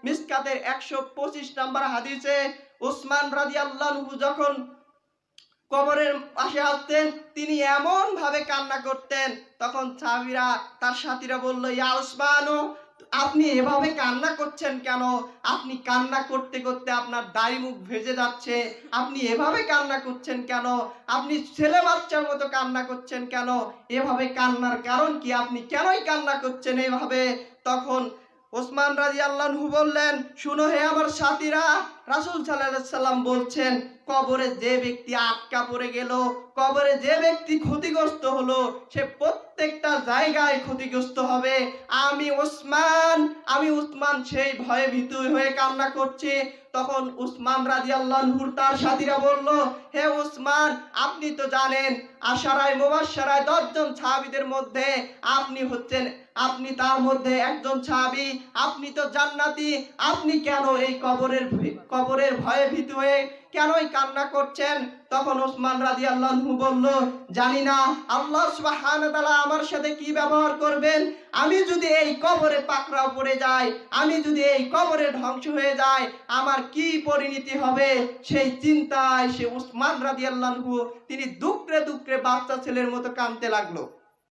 মিসকাতের 125 নম্বর হাদিসে উসমান রাদিয়াল্লাহু আনহু যখন কবরের পাশে আসতেন তিনি এমন ভাবে কান্না করতেন, তখন সাহাবীরা তার সাথীরা বলল, ইয়া উসমান, আপনি এভাবে কান্না করছেন কেন? আপনি কান্না করতে করতে আপনার দাড়ি মুখ ভেজে যাচ্ছে, আপনি এভাবে কান্না করছেন কেন? আপনি ছেলে বাচ্চার মতো কান্না করছেন কেন? এভাবে কান্নার কারণ কি? আপনি কেনই কান্না করছেন এভাবে? তখন ওসমান রাদিয়াল্লাহু আনহু বললেন, শুনো হে আমার সাথীরা, রাসূল সাল্লাল্লাহু আলাইহি সাল্লাম বলছেন কবরে যে ব্যক্তি আটকা পড়ে গেল, কবরে যে ব্যক্তি ক্ষতিগ্রস্ত হলো, সে প্রত্যেকটা জায়গায় ক্ষতিগ্রস্ত হবে। আমি উসমান সেই ভয়ে ভীত হয়ে কান্না করছি। তখন উসমান রাদিয়াল্লাহু আনহুর তার সাথীরা বলল, হে উসমান, আপনি তো জানেন আশারায়ে মুবাশশারায়ে 10 জন সাহাবীদের মধ্যে আপনি তার মধ্যে একজন সাহাবী, আপনি তো জান্নাতি, আপনি কেন এই কবরের ভয়ে ভীত হয়ে কেনই কান্না করছেন? তখন ওসমান রাদিয়াল্লাহু আনহু বলল, জানি না আল্লাহ সুবহানাহু ওয়া তাআলা আমার সাথে কি ব্যবহার করবেন। আমি যদি এই কবরে পাকড়াও পড়ে যাই, আমি যদি এই কবরে ধ্বংস হয়ে যাই, আমার কি পরিণতি হবে সেই চিন্তায় সে উসমান রাদিয়াল্লাহু আনহু তিনি দুঃখে দুঃখে বাচ্চা ছেলের মতো কাঁদতে লাগলো।